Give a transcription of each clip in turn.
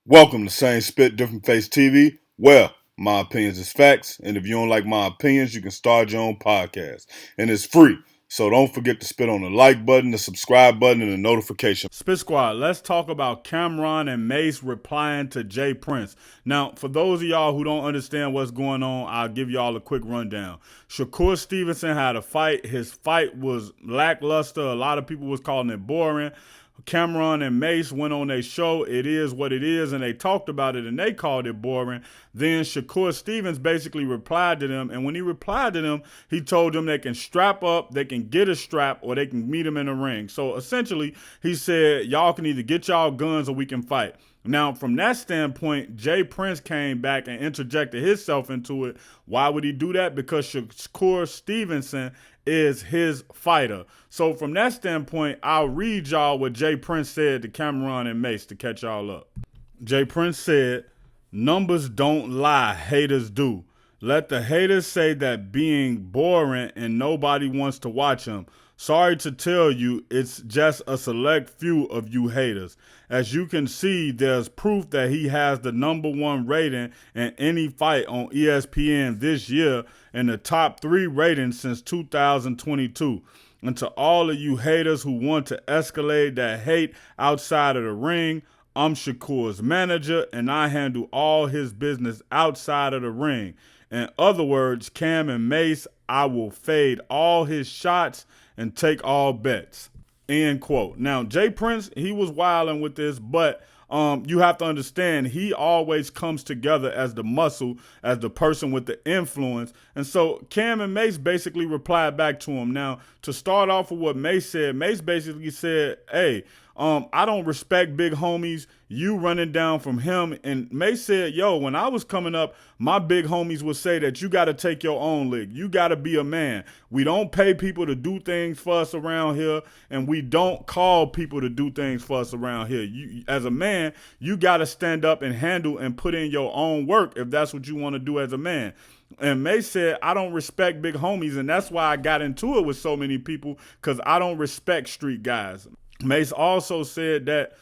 Welcome to Same Spit Different Face TV. Well, my opinions is facts, and if you don't like my opinions, you can start your own podcast, and it's free. So don't forget to spit on the like button, the subscribe button, and the notification. Spit Squad, let's talk about Camron and Mase replying to Jay Prince. Now, for those of y'all who don't understand what's going on, I'll give y'all a quick rundown. Shakur Stevenson had a fight. His fight was lackluster. A lot of people was calling it boring. Camron and Mase went on their show. It is what it is, and they talked about it, and they called it boring. Then Shakur Stevens basically replied to them, and when he replied to them, he told them they can strap up, they can get a strap, or they can meet him in the ring. So essentially, he said, y'all can either get y'all guns or we can fight. Now, from that standpoint, Jay Prince came back and interjected himself into it. Why would he do that? Because Shakur Stevenson is his fighter. So from that standpoint, I'll read y'all what Jay Prince said to Camron and Mase to catch y'all up. Jay Prince said, "Numbers don't lie, haters do. Let the haters say that being boring and nobody wants to watch him. Sorry to tell you, it's just a select few of you haters. As you can see, there's proof that he has the #1 rating in any fight on ESPN this year and the top 3 ratings since 2022. And to all of you haters who want to escalate that hate outside of the ring, I'm Shakur's manager and I handle all his business outside of the ring. In other words, Cam and Mase, I will fade all his shots and take all bets." End quote. Now, Jay Prince, he was wilding with this, but you have to understand he always comes together as the muscle, as the person with the influence. And so Cam and Mase basically replied back to him. Now, to start off with what Mase said, Mase basically said, hey, I don't respect big homies. You running down from him. And Mase said, yo, when I was coming up, my big homies would say that you got to take your own league. You got to be a man. We don't pay people to do things for us around here, and we don't call people to do things for us around here. You, as a man, you got to stand up and handle and put in your own work if that's what you want to do as a man. And May said, I don't respect big homies, and that's why I got into it with so many people, because I don't respect street guys. Mase also said that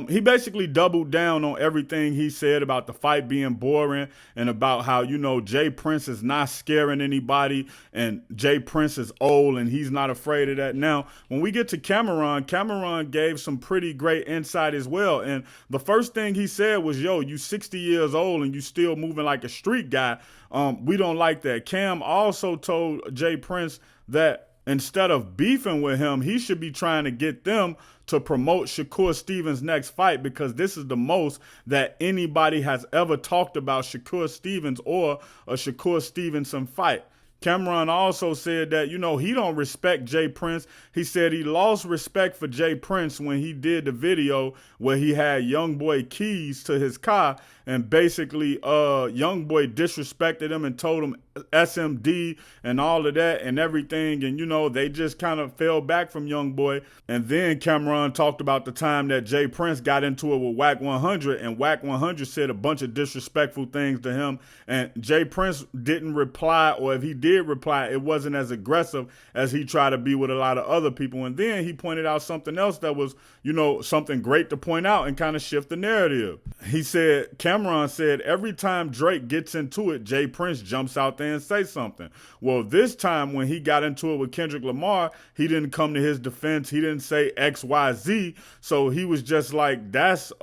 he basically doubled down on everything he said about the fight being boring and about how, you know, Jay Prince is not scaring anybody and Jay Prince is old and he's not afraid of that. Now, when we get to Camron gave some pretty great insight as well. And the first thing he said was, yo, you 60 years old and you still moving like a street guy. We don't like that. Cam also told Jay Prince that instead of beefing with him, he should be trying to get them to promote Shakur Stevens' next fight, because this is the most that anybody has ever talked about Shakur Stevens or a Shakur Stevenson fight. Camron also said that, you know, he don't respect Jay Prince. He said he lost respect for Jay Prince when he did the video where he had Youngboy keys to his car, and basically Youngboy disrespected him and told him SMD and all of that and everything, and you know, they just kind of fell back from Youngboy. And then Camron talked about the time that Jay Prince got into it with Whack 100, and Whack 100 said a bunch of disrespectful things to him, and Jay Prince didn't reply, or if he did reply, it wasn't as aggressive as he tried to be with a lot of other people. And then he pointed out something else that was, you know, something great to point out and kind of shift the narrative. He said, Camron said, every time Drake gets into it, Jay Prince jumps out there and say something. Well, this time when he got into it with Kendrick Lamar, he didn't come to his defense. He didn't say XYZ. So he was just like, that's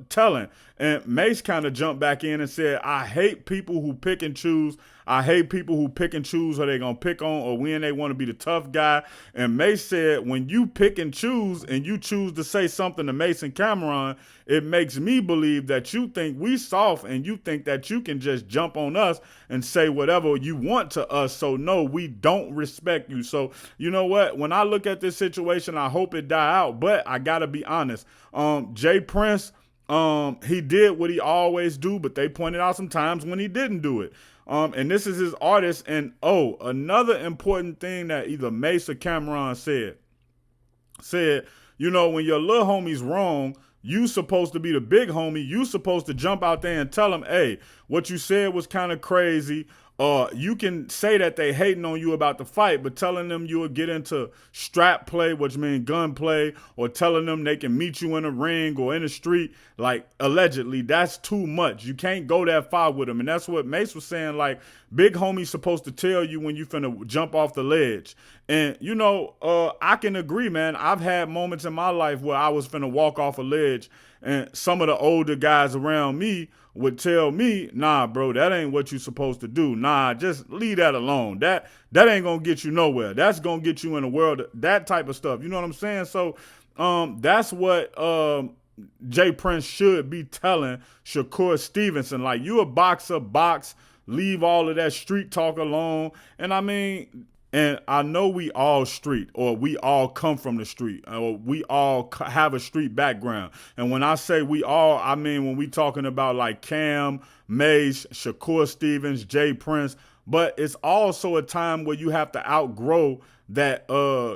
telling. And Mase kind of jumped back in and said, I hate people who pick and choose. I hate people who pick and choose who they going to pick on or when they want to be the tough guy. And Mase said, when you pick and choose to say something to Mase and Camron, it makes me believe that you think we soft and you think that you can just jump on us and say whatever you want to us. So no, we don't respect you. So you know what? When I look at this situation, I hope it die out. But I got to be honest. Jay Prince, he did what he always do, but they pointed out some times when he didn't do it. And this is his artist. And another important thing that either Mase or Camron said, you know, when your little homie's wrong, you supposed to be the big homie. You supposed to jump out there and tell him, hey, what you said was kind of crazy. You can say that they hating on you about the fight, but telling them you will get into strap play, which means gun play, or telling them they can meet you in a ring or in the street, like allegedly, that's too much. You can't go that far with them. And that's what Mase was saying, like, big homie's supposed to tell you when you finna jump off the ledge. And, I can agree, man. I've had moments in my life where I was finna walk off a ledge, and some of the older guys around me would tell me, nah, bro, that ain't what you supposed to do. Nah, just leave that alone. That ain't gonna get you nowhere. That's gonna get you in the world, that type of stuff. You know what I'm saying? So that's what Jay Prince should be telling Shakur Stevenson. Like, you a boxer, box, leave all of that street talk alone. And I mean, and I know we all street, or we all come from the street, or we all have a street background. And when I say we all, I mean when we talking about like Cam, Mase, Shakur Stevens, Jay Prince. But it's also a time where you have to outgrow that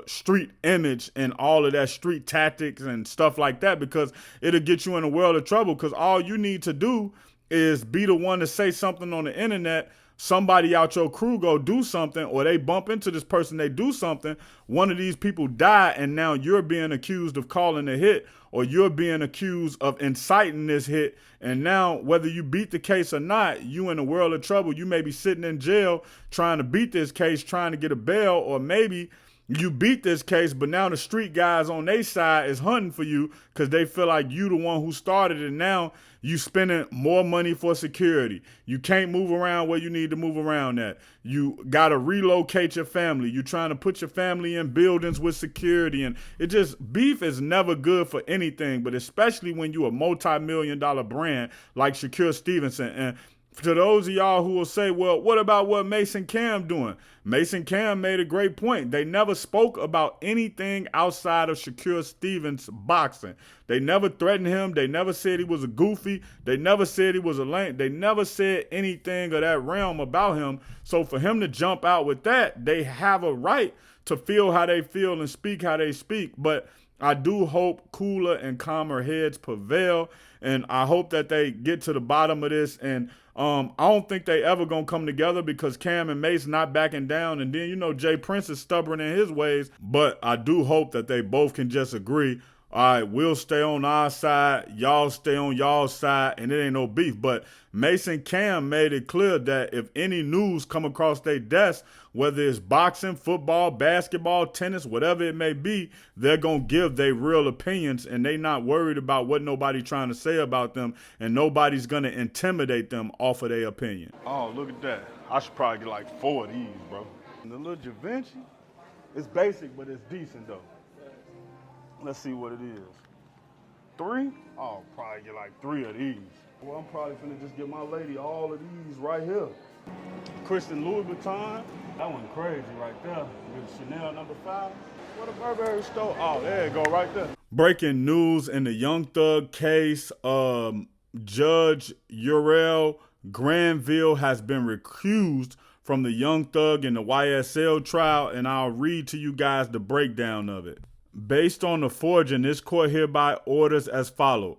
street image and all of that street tactics and stuff like that, because it'll get you in a world of trouble. Because all you need to do is be the one to say something on the internet. Somebody out your crew go do something, or they bump into this person, they do something, one of these people die, and now you're being accused of calling a hit, or you're being accused of inciting this hit. And now, whether you beat the case or not, you in a world of trouble. You may be sitting in jail trying to beat this case, trying to get a bail, or maybe you beat this case, but now the street guys on their side is hunting for you because they feel like you the one who started it. Now you spending more money for security. You can't move around where you need to move around at. You got to relocate your family. You trying to put your family in buildings with security. And it just, beef is never good for anything, but especially when you a multi-million-dollar brand like Shakur Stevenson. And to those of y'all who will say, well, what about what Mase and Cam doing? Mase and Cam made a great point. They never spoke about anything outside of Shakur Stevens boxing. They never threatened him. They never said he was a goofy. They never said he was a lame. They never said anything of that realm about him. So for him to jump out with that, they have a right to feel how they feel and speak how they speak. But I do hope cooler and calmer heads prevail, and I hope that they get to the bottom of this. And I don't think they ever gonna come together, because Cam and Mase not backing down, and then Jay Prince is stubborn in his ways. But I do hope that they both can just agree, all right, we'll stay on our side, y'all stay on y'all's side, and it ain't no beef. But Mase and Cam made it clear that if any news come across their desk, whether it's boxing, football, basketball, tennis, whatever it may be, they're going to give their real opinions, and they not worried about what nobody trying to say about them, and nobody's going to intimidate them off of their opinion. Oh, look at that. I should probably get like 4 of these, bro. And the little Da Vinci, it's basic, but it's decent, though. Let's see what it is. 3? I'll probably get like 3 of these. Well, I'm probably finna just get my lady all of these right here. Christian Louis Vuitton. That one crazy right there. With Chanel number 5. What a Burberry store. Oh, there you go right there. Breaking news in the Young Thug case. Judge Uriel Granville has been recused from the Young Thug and the YSL trial, and I'll read to you guys the breakdown of it. Based on the forging, this court hereby orders as followed.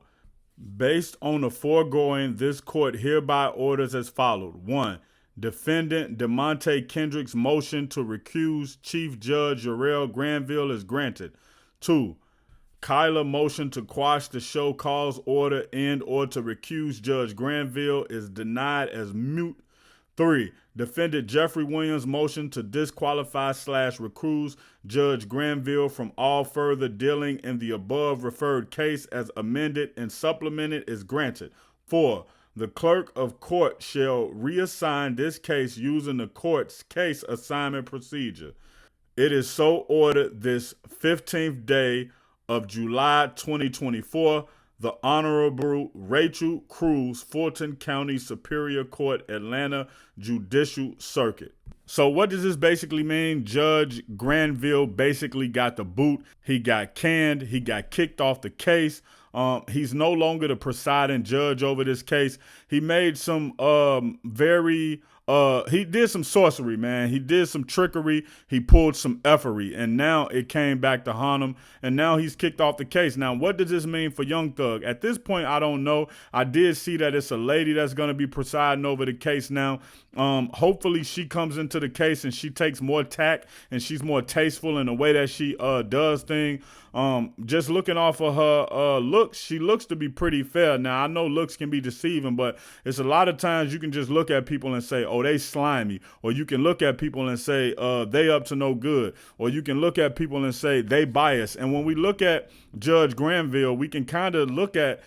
Based on the foregoing, this court hereby orders as followed. 1. Defendant DeMonte Kendrick's motion to recuse Chief Judge Uriel Granville is granted. 2. Kyler motion to quash the show cause order and or to recuse Judge Granville is denied as moot. 3. Defendant Jeffrey Williams' motion to disqualify/recuse Judge Granville from all further dealing in the above referred case as amended and supplemented is granted. 4. The clerk of court shall reassign this case using the court's case assignment procedure. It is so ordered this 15th day of July 2024. The Honorable Rachel Cruz, Fulton County Superior Court, Atlanta Judicial Circuit. So what does this basically mean? Judge Granville basically got the boot. He got canned. He got kicked off the case. He's no longer the presiding judge over this case. He made some very he did some sorcery, man. He did some trickery. He pulled some effery, and now it came back to haunt him. And now he's kicked off the case. Now, what does this mean for Young Thug? At this point, I don't know. I did see that it's a lady that's going to be presiding over the case now. Hopefully, she comes into the case and she takes more tact and she's more tasteful in the way that she does things. Just looking off of her looks, she looks to be pretty fair. Now, I know looks can be deceiving, but it's a lot of times you can just look at people and say, oh, they slimy. Or you can look at people and say, they up to no good. Or you can look at people and say, they biased. And when we look at Judge Granville, we can kind of look at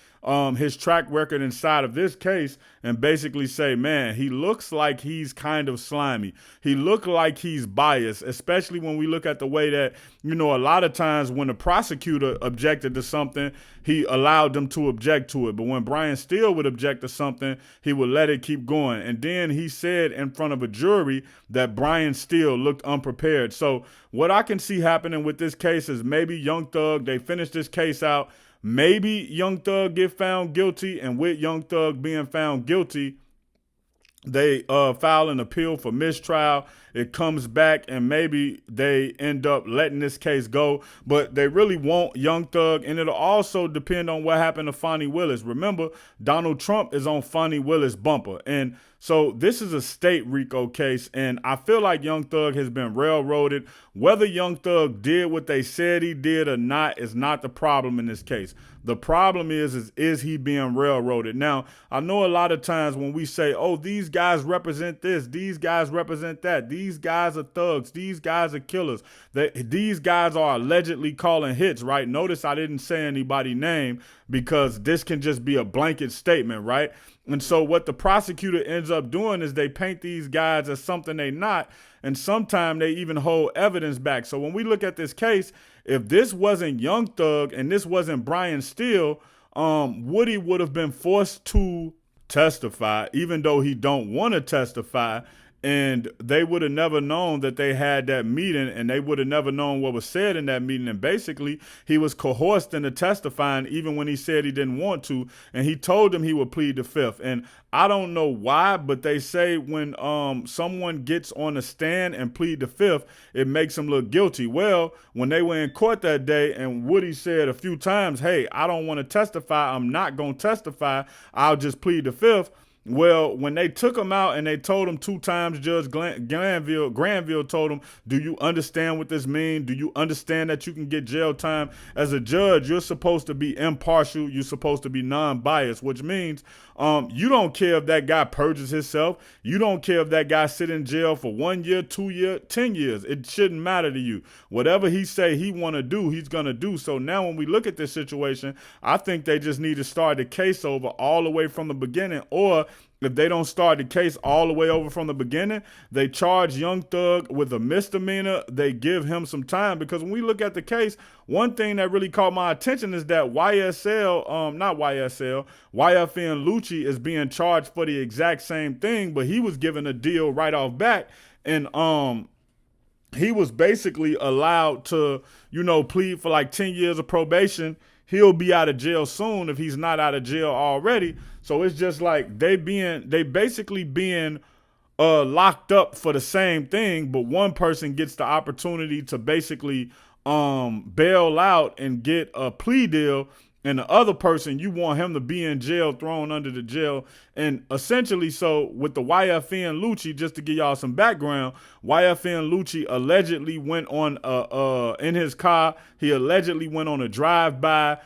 his track record inside of this case and basically say, man, he looks like he's kind of slimy. He looked like he's biased, especially when we look at the way that, a lot of times when the prosecutor objected to something, he allowed them to object to it. But when Brian Steele would object to something, he would let it keep going. And then he said in front of a jury that Brian Steele looked unprepared. So what I can see happening with this case is maybe Young Thug, they finish this case out. Maybe Young Thug get found guilty, and with Young Thug being found guilty, they file an appeal for mistrial. It comes back, and maybe they end up letting this case go. But they really want Young Thug, and it'll also depend on what happened to Fonnie Willis. Remember, Donald Trump is on Fonnie Willis' bumper. And so this is a state RICO case, and I feel like Young Thug has been railroaded. Whether Young Thug did what they said he did or not is not the problem in this case. The problem is he being railroaded? Now, I know a lot of times when we say, oh, these guys represent this, these guys represent that, these guys are thugs, these guys are killers, these guys are allegedly calling hits, right? Notice I didn't say anybody's name because this can just be a blanket statement, right? And so what the prosecutor ends up doing is they paint these guys as something they not, and sometimes they even hold evidence back. So when we look at this case, if this wasn't Young Thug and this wasn't Brian Steele, Woody would have been forced to testify, even though he don't want to testify. And they would have never known that they had that meeting, and they would have never known what was said in that meeting. And basically, he was coerced into testifying even when he said he didn't want to. And he told them he would plead the fifth. And I don't know why, but they say when someone gets on the stand and plead the fifth, it makes them look guilty. Well, when they were in court that day and Woody said a few times, hey, I don't want to testify, I'm not going to testify, I'll just plead the fifth. Well, when they took him out and they told him 2 times, Judge Granville told him, do you understand what this means? Do you understand that you can get jail time? As a judge, you're supposed to be impartial. You're supposed to be non-biased, which means you don't care if that guy purges himself. You don't care if that guy sit in jail for 1 year, 2 years, 10 years. It shouldn't matter to you. Whatever he say he want to do, he's going to do. So now when we look at this situation, I think they just need to start the case over all the way from the beginning, or if they don't start the case all the way over from the beginning, they charge Young Thug with a misdemeanor. They give him some time, because when we look at the case, one thing that really caught my attention is that YFN Lucci is being charged for the exact same thing, but he was given a deal right off back. And he was basically allowed to, plead for like 10 years of probation. He'll be out of jail soon if he's not out of jail already. So it's just like they basically being locked up for the same thing, but one person gets the opportunity to basically bail out and get a plea deal, and the other person, you want him to be in jail, thrown under the jail. And essentially, so with the YFN Lucci, just to give y'all some background, YFN Lucci allegedly went on in his car. He allegedly went on a drive-by.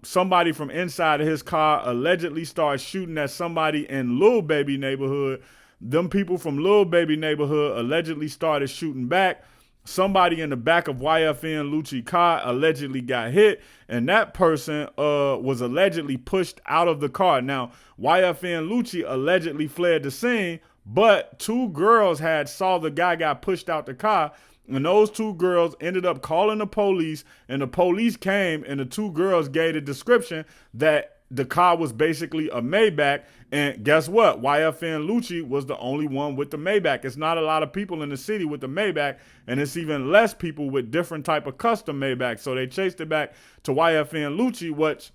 Somebody from inside of his car allegedly started shooting at somebody in Lil Baby neighborhood. Them people from Lil Baby neighborhood allegedly started shooting back. Somebody in the back of YFN Lucci car allegedly got hit, and that person was allegedly pushed out of the car. Now, YFN Lucci allegedly fled the scene, but 2 girls had saw the guy got pushed out the car, and those 2 girls ended up calling the police, and the police came, and the 2 girls gave the description that the car was basically a Maybach. And guess what? YFN Lucci was the only one with the Maybach. It's not a lot of people in the city with the Maybach, and it's even less people with different type of custom Maybach. So they chased it back to YFN Lucci, which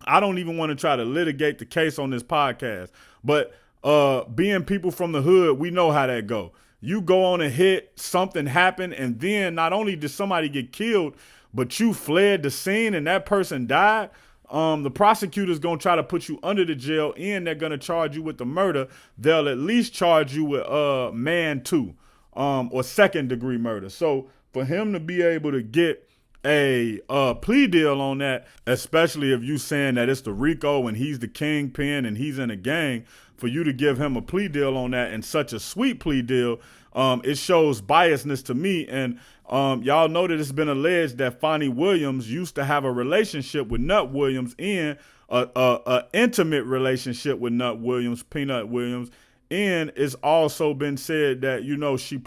I don't even want to try to litigate the case on this podcast. But being people from the hood, we know how that go. You go on a hit, something happened, and then not only did somebody get killed, but you fled the scene and that person died. The prosecutor's gonna try to put you under the jail, and they're gonna charge you with the murder. They'll at least charge you with man two, or second degree murder. So for him to be able to get a plea deal on that, especially if you saying that it's the Rico and he's the kingpin and he's in a gang, for you to give him a plea deal on that and such a sweet plea deal, it shows biasness to me. And y'all know that it's been alleged that Fonnie Williams used to have a relationship with Nut Williams, and a intimate relationship with Nut Williams, Peanut Williams. And it's also been said that, she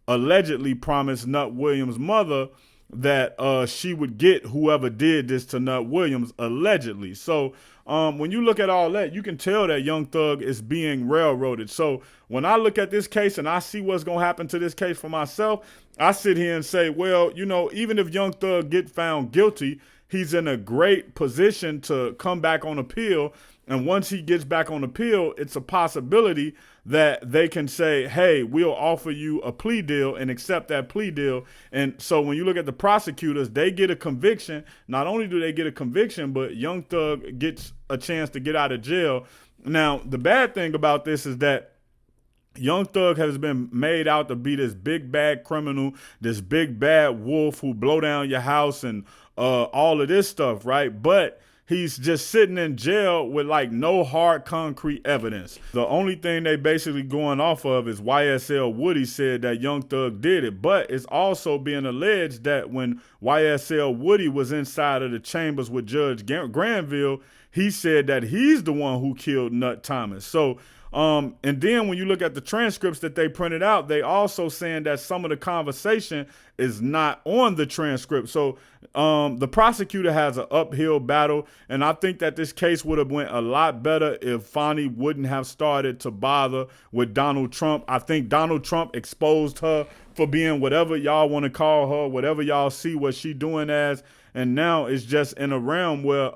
allegedly promised Nut Williams' mother that she would get whoever did this to Nut Williams, allegedly. So when you look at all that, you can tell that Young Thug is being railroaded. So when I look at this case and I see what's going to happen to this case for myself, I sit here and say, well, even if Young Thug get found guilty, he's in a great position to come back on appeal. And once he gets back on appeal, it's a possibility that they can say, hey, we'll offer you a plea deal, and accept that plea deal. And so when you look at the prosecutors, they get a conviction. Not only do they get a conviction, but Young Thug gets a chance to get out of jail. Now, the bad thing about this is that Young Thug has been made out to be this big bad criminal, this big bad wolf who blow down your house and all of this stuff, right? But he's just sitting in jail with like no hard concrete evidence. The only thing they basically going off of is YSL Woody said that Young Thug did it. But it's also being alleged that when YSL Woody was inside of the chambers with Judge Granville, he said that he's the one who killed Nut Thomas. So and then when you look at the transcripts that they printed out, they also saying that some of the conversation is not on the transcript. So the prosecutor has an uphill battle, and I think that this case would have went a lot better if Fonnie wouldn't have started to bother with Donald Trump. I think Donald Trump exposed her for being whatever y'all want to call her, whatever y'all see what she doing as, and now it's just in a realm where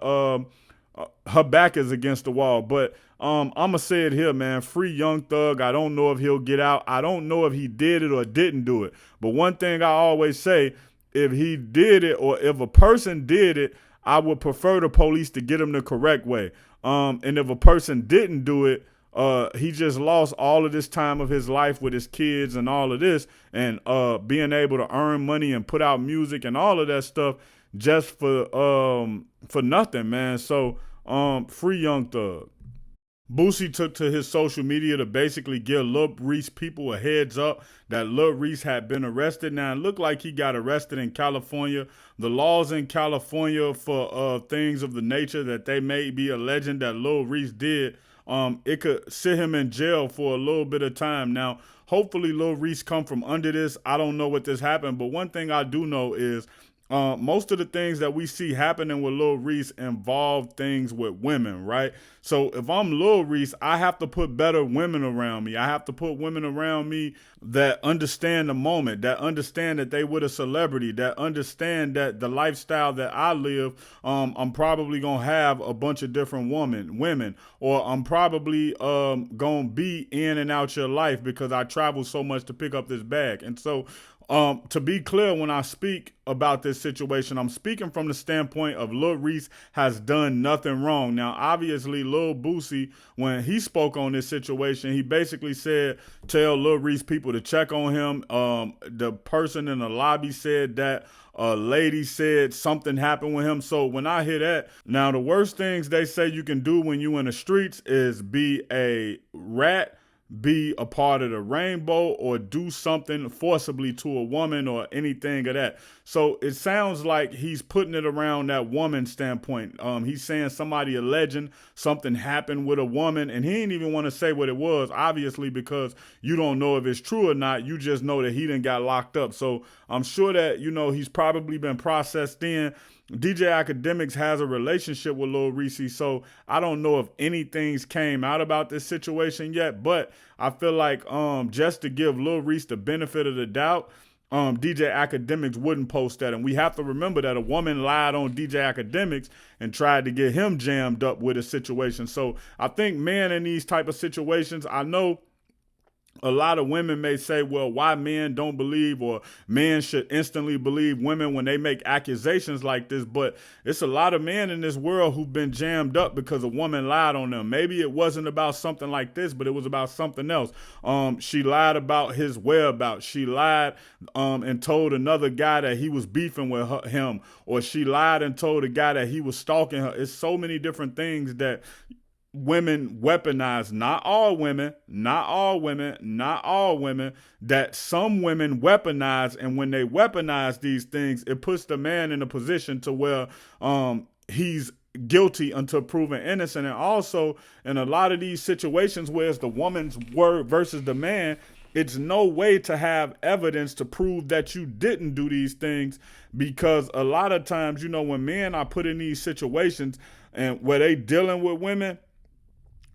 her back is against the wall. But I'm going to say it here, man. Free Young Thug. I don't know if he'll get out. I don't know if he did it or didn't do it. But one thing I always say, if he did it or if a person did it, I would prefer the police to get him the correct way. And if a person didn't do it, he just lost all of this time of his life with his kids and all of this, and being able to earn money and put out music and all of that stuff just for nothing, man. So free Young Thug. Boosie took to his social media to basically give Lil Reese people a heads up that Lil Reese had been arrested. Now, it looked like he got arrested in California. The laws in California for things of the nature that they may be alleging that Lil Reese did, it could sit him in jail for a little bit of time. Now, hopefully Lil Reese come from under this. I don't know what this happened, but one thing I do know is most of the things that we see happening with Lil Reese involve things with women, right? So if I'm Lil Reese, I have to put better women around me. I have to put women around me that understand the moment, that understand that they with a celebrity, that understand that the lifestyle that I live, I'm probably going to have a bunch of different women, or I'm probably going to be in and out your life because I travel so much to pick up this bag. And so to be clear, when I speak about this situation, I'm speaking from the standpoint of Lil Reese has done nothing wrong. Now, obviously, Lil Boosie, when he spoke on this situation, he basically said, tell Lil Reese people to check on him. The person in the lobby said that a lady said something happened with him. So when I hear that, now the worst things they say you can do when you in the streets is be a rat, be a part of the rainbow, or do something forcibly to a woman or anything of that. So it sounds like he's putting it around that woman standpoint. He's saying somebody alleging something happened with a woman, and he didn't even want to say what it was, obviously, because you don't know if it's true or not. You just know that he done got locked up. So I'm sure that, he's probably been processed in. DJ Academics has a relationship with Lil Reese, so I don't know if anything's came out about this situation yet, but I feel like just to give Lil Reese the benefit of the doubt, DJ Academics wouldn't post that. And we have to remember that a woman lied on DJ Academics and tried to get him jammed up with a situation. So I think men in these type of situations, I know a lot of women may say, well, why men don't believe, or men should instantly believe women when they make accusations like this. But it's a lot of men in this world who've been jammed up because a woman lied on them. Maybe it wasn't about something like this, but it was about something else. She lied about his whereabouts. She lied and told another guy that he was beefing with him, or she lied and told a guy that he was stalking her. It's so many different things that women weaponize. Not all women, that some women weaponize. And when they weaponize these things, it puts the man in a position to where he's guilty until proven innocent. And also in a lot of these situations where it's the woman's word versus the man, it's no way to have evidence to prove that you didn't do these things, because a lot of times, when men are put in these situations and where they dealing with women,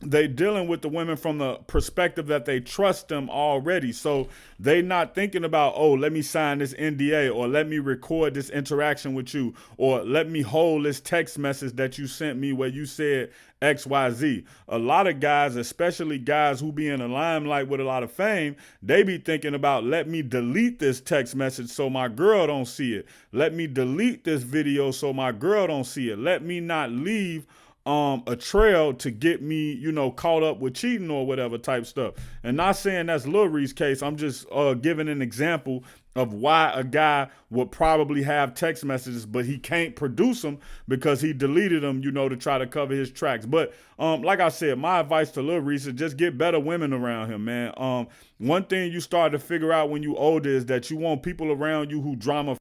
they dealing with the women from the perspective that they trust them already. So they not thinking about, oh, let me sign this NDA, or let me record this interaction with you, or let me hold this text message that you sent me where you said XYZ. A lot of guys, especially guys who be in the limelight with a lot of fame, they be thinking about, let me delete this text message so my girl don't see it. Let me delete this video so my girl don't see it. Let me not leave a trail to get me, caught up with cheating or whatever type stuff. And not saying that's Lil Reese's case. I'm just giving an example of why a guy would probably have text messages, but he can't produce them because he deleted them, to try to cover his tracks. But like I said, my advice to Lil Reese is just get better women around him, man. One thing you start to figure out when you older is that you want people around you who drama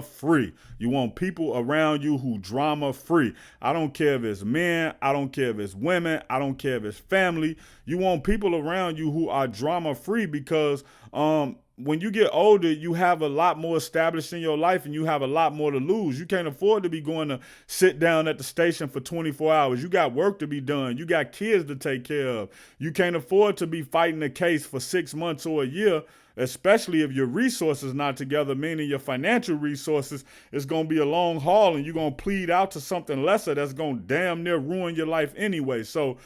free. You want people around you who drama free. I don't care if it's men, I don't care if it's women, I don't care if it's family. You want people around you who are drama free, because when you get older, you have a lot more established in your life and you have a lot more to lose. You can't afford to be going to sit down at the station for 24 hours. You got work to be done. You got kids to take care of. You can't afford to be fighting a case for 6 months or a year, especially if your resources not together, meaning your financial resources. It's going to be a long haul and you're going to plead out to something lesser that's going to damn near ruin your life anyway. So,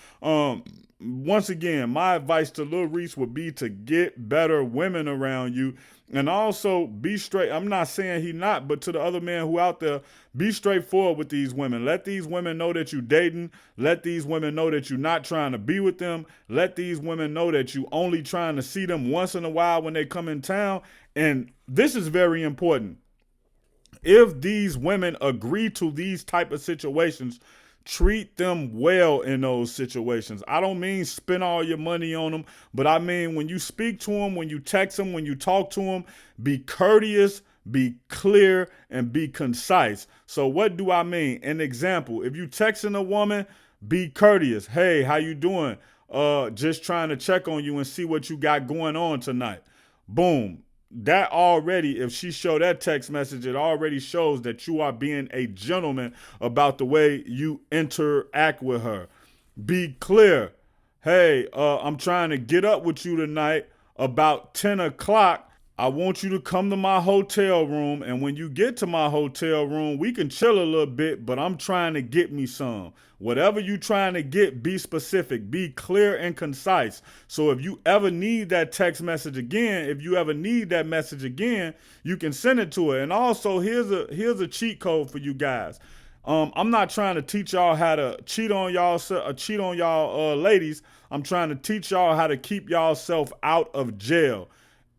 once again, my advice to Lil Reese would be to get better women around you, and also be straight. I'm not saying he not, but to the other men who out there, be straightforward with these women. Let these women know that you dating. Let these women know that you're not trying to be with them. Let these women know that you only trying to see them once in a while when they come in town. And this is very important. If these women agree to these type of situations, treat them well in those situations. I don't mean spend all your money on them, but I mean when you speak to them, when you text them, when you talk to them, be courteous, be clear, and be concise. So what do I mean? An example, if you texting a woman, be courteous. Hey, how you doing? Just trying to check on you and see what you got going on tonight. Boom. That already, if she showed that text message, it already shows that you are being a gentleman about the way you interact with her. Be clear. Hey, I'm trying to get up with you tonight about 10 o'clock. I want you to come to my hotel room. And when you get to my hotel room, we can chill a little bit, but I'm trying to get me some. Whatever you trying to get, be specific, be clear and concise. So if you ever need that text message again, if you ever need that message again, you can send it to her. And also here's a cheat code for you guys. I'm not trying to teach y'all how to cheat on y'all ladies. I'm trying to teach y'all how to keep y'all self out of jail.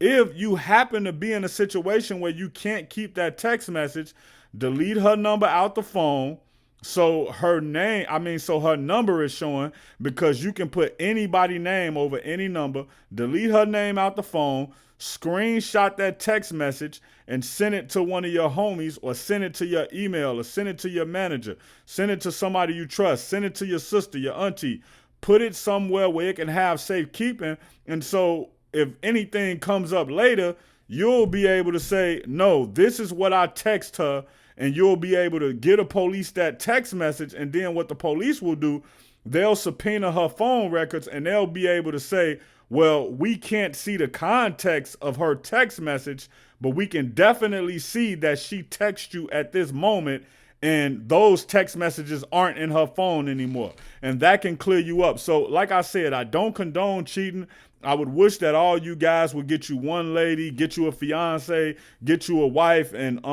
If you happen to be in a situation where you can't keep that text message, delete her number out the phone. So her number is showing, because you can put anybody's name over any number. Delete her name out the phone, screenshot that text message and send it to one of your homies, or send it to your email, or send it to your manager, send it to somebody you trust, send it to your sister, your auntie. Put it somewhere where it can have safekeeping. And so if anything comes up later, you'll be able to say, no, this is what I text her. And you'll be able to get a police that text message. And then what the police will do, they'll subpoena her phone records and they'll be able to say, well, we can't see the context of her text message, but we can definitely see that she texts you at this moment and those text messages aren't in her phone anymore. And that can clear you up. So, like I said, I don't condone cheating. I would wish that all you guys would get you one lady, get you a fiance, get you a wife, and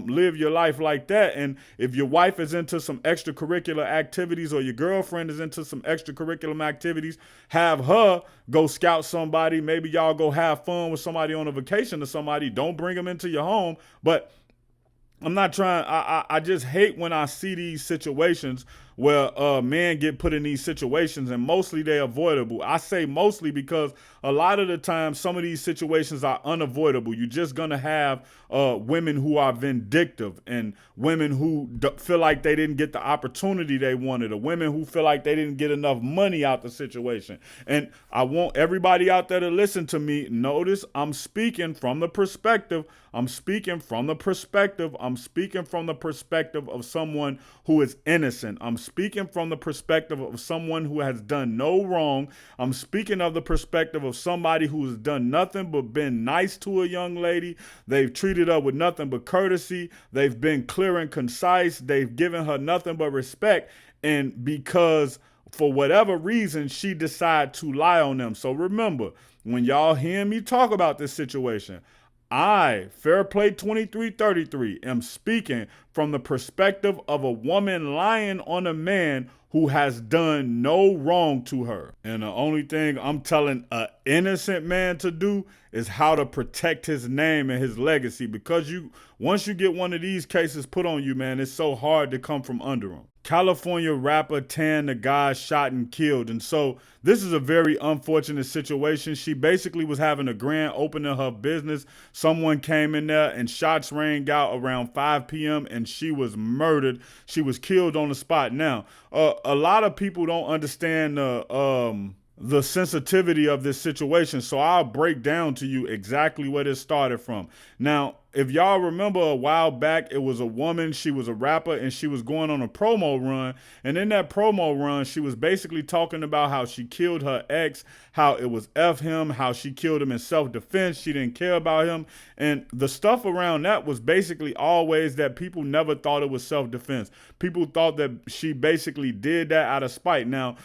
live your life like that. And if your wife is into some extracurricular activities or your girlfriend is into some extracurricular activities, have her go scout somebody. Maybe y'all go have fun with somebody on a vacation to somebody. Don't bring them into your home, but I'm not trying. I just hate when I see these situations where men get put in these situations, and mostly they're avoidable. I say mostly because a lot of the time some of these situations are unavoidable. You're just gonna have women who are vindictive, and women who feel like they didn't get the opportunity they wanted, or women who feel like they didn't get enough money out the situation. And I want everybody out there to listen to me. Notice I'm speaking from the perspective. I'm speaking from the perspective of someone who is innocent. I'm speaking from the perspective of someone who has done no wrong. I'm speaking of the perspective of somebody who has done nothing but been nice to a young lady. They've treated her with nothing but courtesy. They've been clear and concise. They've given her nothing but respect. And because for whatever reason, she decided to lie on them. So remember, when y'all hear me talk about this situation, I, Fairplay 2333, am speaking from the perspective of a woman lying on a man who has done no wrong to her. And the only thing I'm telling an innocent man to do is how to protect his name and his legacy. Because once you get one of these cases put on you, man, it's so hard to come from under them. California rapper Tan, the guy shot and killed. And so this is a very unfortunate situation. She basically was having a grand opening of her business. Someone came in there and shots rang out around 5 p.m. and she was murdered. She was killed on the spot. Now, a lot of people don't understand the sensitivity of this situation. So I'll break down to you exactly where this started from. Now, if y'all remember a while back, it was a woman, she was a rapper, and she was going on a promo run. And in that promo run, she was basically talking about how she killed her ex, how it was F him, how she killed him in self-defense. She didn't care about him. And the stuff around that was basically always that people never thought it was self-defense. People thought that she basically did that out of spite. Now,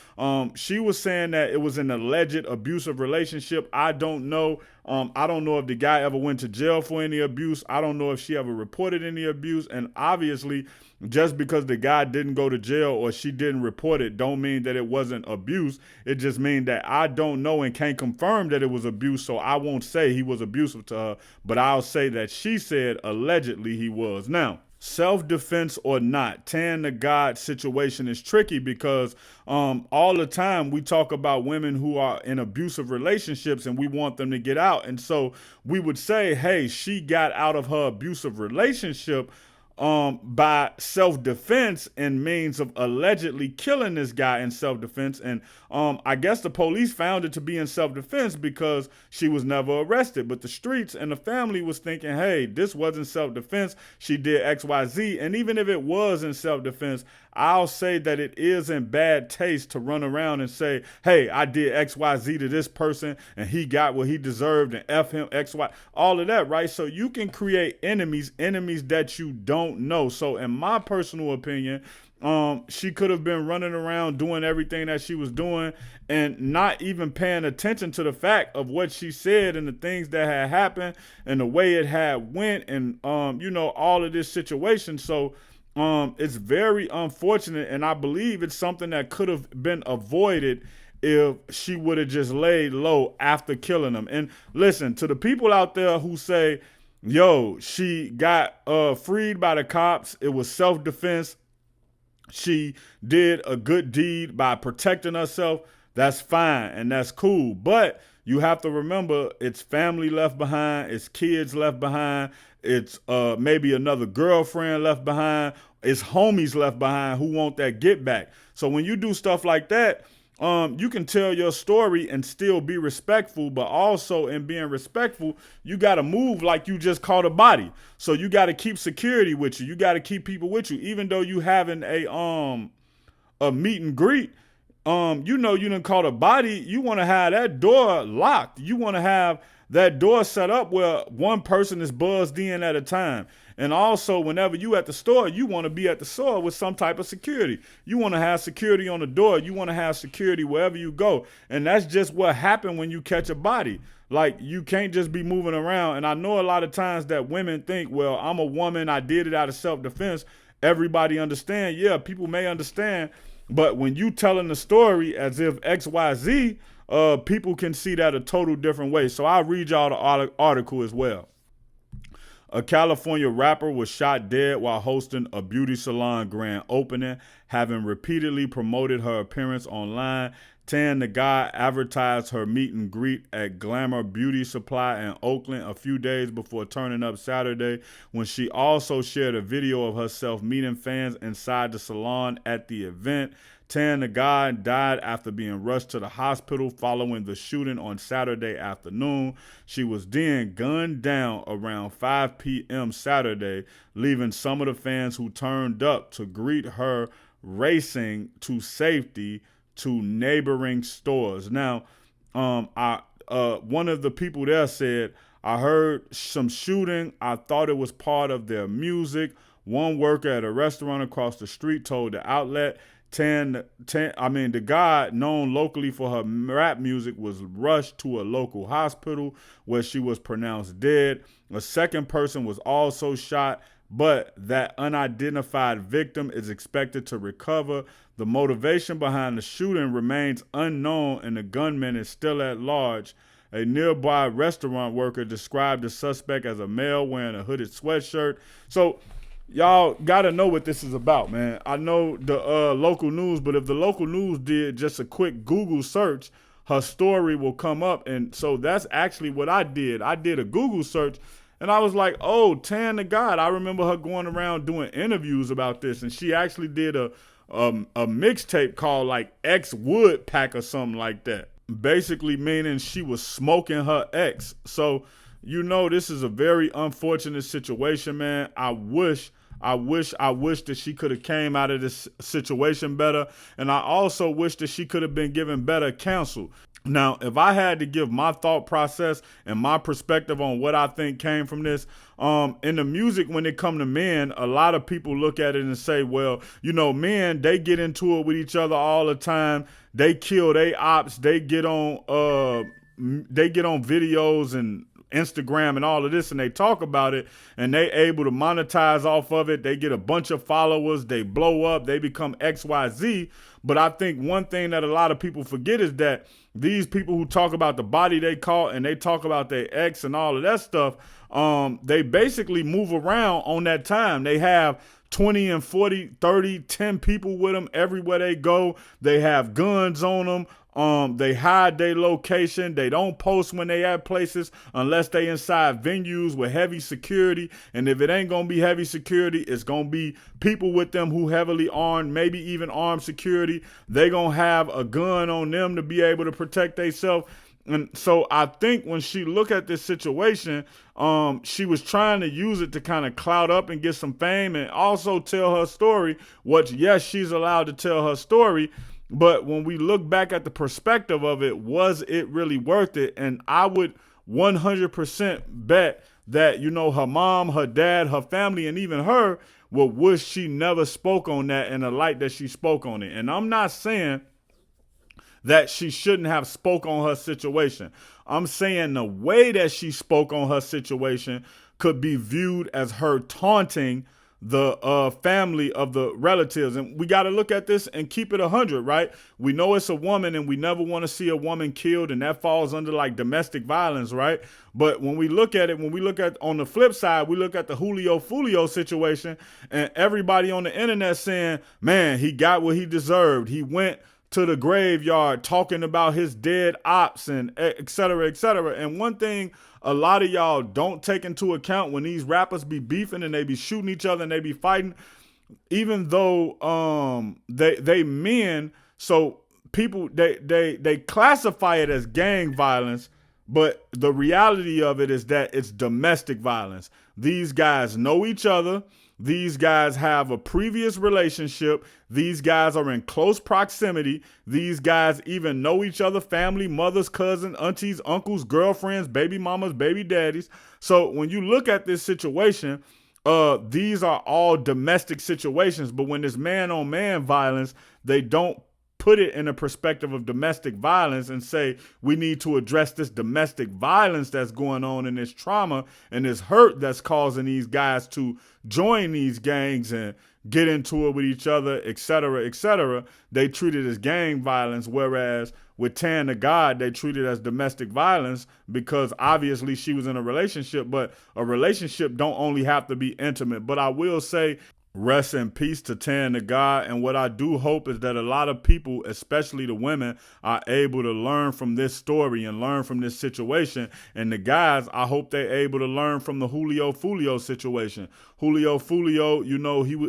she was saying that it was an alleged abusive relationship. I don't know. I don't know if the guy ever went to jail for any abuse. I don't know if she ever reported any abuse. And obviously, just because the guy didn't go to jail or she didn't report it, don't mean that it wasn't abuse. It just means that I don't know and can't confirm that it was abuse. So I won't say he was abusive to her, but I'll say that she said allegedly he was. Now, self-defense or not, Tan the God situation is tricky because all the time we talk about women who are in abusive relationships and we want them to get out. And so we would say, hey, she got out of her abusive relationship by self-defense and means of allegedly killing this guy in self-defense. And I guess the police found it to be in self-defense because she was never arrested. But the streets and the family was thinking, hey, this wasn't self-defense. She did X, Y, Z. And even if it was in self-defense, I'll say that it is in bad taste to run around and say, hey, I did X, Y, Z to this person and he got what he deserved and F him, X, Y, all of that, right? So you can create enemies that you don't know. So in my personal opinion, she could have been running around doing everything that she was doing and not even paying attention to the fact of what she said and the things that had happened and the way it had went and, all of this situation. So it's very unfortunate, and I believe it's something that could have been avoided if she would have just laid low after killing him. And listen, to the people out there who say, yo, she got freed by the cops, it was self-defense, she did a good deed by protecting herself, that's fine and that's cool. But you have to remember, it's family left behind, it's kids left behind, it's maybe another girlfriend left behind, it's homies left behind who want that get back. So when you do stuff like that, you can tell your story and still be respectful, but also in being respectful, you got to move like you just caught a body. So you got to keep security with you. You got to keep people with you, even though you having a meet and greet. You done caught a body. You want to have that door locked. You want to have that door set up where one person is buzzed in at a time. And also, whenever you at the store, you want to be at the store with some type of security. You want to have security on the door. You want to have security wherever you go. And that's just what happened when you catch a body. Like, you can't just be moving around. And I know a lot of times that women think, well, I'm a woman, I did it out of self-defense. Everybody understand. Yeah, people may understand. But when you telling the story as if XYZ, people can see that a total different way. So I'll read y'all the article as well. A California rapper was shot dead while hosting a beauty salon grand opening, having repeatedly promoted her appearance online. Tan the Guy advertised her meet and greet at Glamour Beauty Supply in Oakland a few days before turning up Saturday, when she also shared a video of herself meeting fans inside the salon at the event. Tan the Guy died after being rushed to the hospital following the shooting on Saturday afternoon. She was then gunned down around 5 p.m. Saturday, leaving some of the fans who turned up to greet her racing to safety to neighboring stores. Now, one of the people there said, I heard some shooting. I thought it was part of their music. One worker at a restaurant across the street told the outlet. The guy, known locally for her rap music, was rushed to a local hospital where she was pronounced dead. A second person was also shot, but that unidentified victim is expected to recover. The motivation behind the shooting remains unknown, and the gunman is still at large. A nearby restaurant worker described the suspect as a male wearing a hooded sweatshirt. So y'all got to know what this is about, man. I know the local news, but if the local news did just a quick Google search, her story will come up. And so that's actually what I did. I did a Google search, and I was like, oh, Tan the God. I remember her going around doing interviews about this, and she actually did a mixtape called like X Wood Pack or something like that. Basically meaning she was smoking her ex. So, this is a very unfortunate situation, man. I wish that she could have came out of this situation better. And I also wish that she could have been given better counsel. Now, if I had to give my thought process and my perspective on what I think came from this, in the music, when it come to men, a lot of people look at it and say, well, men, they get into it with each other all the time. They kill they ops. They get on videos and Instagram and all of this, and they talk about it, and they able to monetize off of it. They get a bunch of followers. They blow up. They become XYZ. But I think one thing that a lot of people forget is that these people who talk about the body they caught and they talk about their ex and all of that stuff, they basically move around on that time. They have 20 and 40, 30, 10 people with them everywhere they go. They have guns on them. They hide their location. They don't post when they at places unless they inside venues with heavy security. And if it ain't going to be heavy security, it's going to be people with them who heavily armed, maybe even armed security. They going to have a gun on them to be able to protect themselves. And so I think when she look at this situation, she was trying to use it to kind of clout up and get some fame and also tell her story, which, yes, she's allowed to tell her story. But when we look back at the perspective of it, was it really worth it? And I would 100% bet that, her mom, her dad, her family, and even her would wish she never spoke on that in the light that she spoke on it. And I'm not saying that she shouldn't have spoke on her situation. I'm saying the way that she spoke on her situation could be viewed as her taunting the family of the relatives. And we got to look at this and keep it 100, right? We know it's a woman and we never want to see a woman killed, and that falls under like domestic violence, right? But when we look at on the flip side, we look at the Julio Fulio situation, and everybody on the internet saying, man, he got what he deserved. He went to the graveyard talking about his dead ops and et cetera, et cetera. And one thing a lot of y'all don't take into account when these rappers be beefing and they be shooting each other and they be fighting, even though they men, so people they classify it as gang violence, but the reality of it is that it's domestic violence. These guys know each other. These guys have a previous relationship. These guys are in close proximity. These guys even know each other, family, mothers, cousins, aunties, uncles, girlfriends, baby mamas, baby daddies. So when you look at this situation, these are all domestic situations. But when there's man on man violence, they don't put it in a perspective of domestic violence and say we need to address this domestic violence that's going on and this trauma and this hurt that's causing these guys to join these gangs and get into it with each other, et cetera, et cetera. They treat it as gang violence, whereas with Tan the God, they treat it as domestic violence because obviously she was in a relationship, but a relationship don't only have to be intimate. But I will say, rest in peace to Tan the God. And what I do hope is that a lot of people, especially the women, are able to learn from this story and learn from this situation. And the guys, I hope they're able to learn from the Julio Fulio situation. Julio Fulio,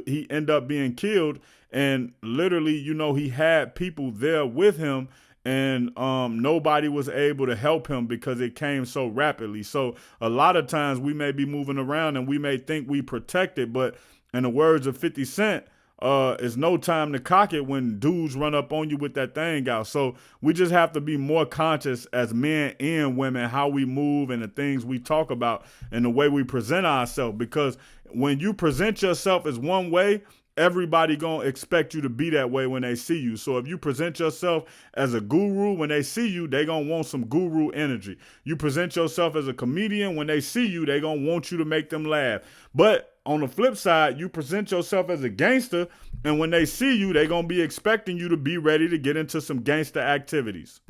he ended up being killed, and literally, he had people there with him, and nobody was able to help him because it came so rapidly. So a lot of times we may be moving around and we may think we protected, but in the words of 50 Cent, it's no time to cock it when dudes run up on you with that thing out. So we just have to be more conscious as men and women, how we move and the things we talk about and the way we present ourselves. Because when you present yourself as one way, everybody gonna expect you to be that way when they see you. So if you present yourself as a guru, when they see you, they gonna want some guru energy. You present yourself as a comedian, when they see you, they gonna want you to make them laugh. But on the flip side, you present yourself as a gangster, and when they see you, they gonna be expecting you to be ready to get into some gangster activities.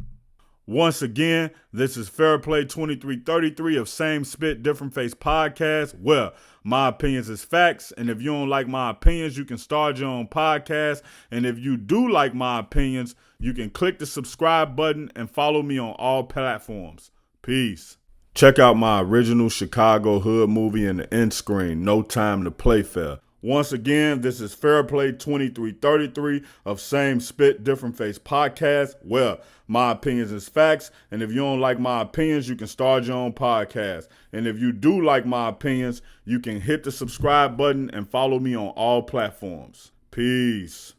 Once again, this is Fairplay 2333 of Same Spit, Different Face podcast. Well, my opinions is facts, and if you don't like my opinions, you can start your own podcast. And if you do like my opinions, you can click the subscribe button and follow me on all platforms. Peace. Check out my original Chicago hood movie in the end screen, No Time to Play Fair. Once again, this is Fairplay 2333 of Same Spit, Different Face podcast. Well, my opinions is facts, and if you don't like my opinions, you can start your own podcast. And if you do like my opinions, you can hit the subscribe button and follow me on all platforms. Peace.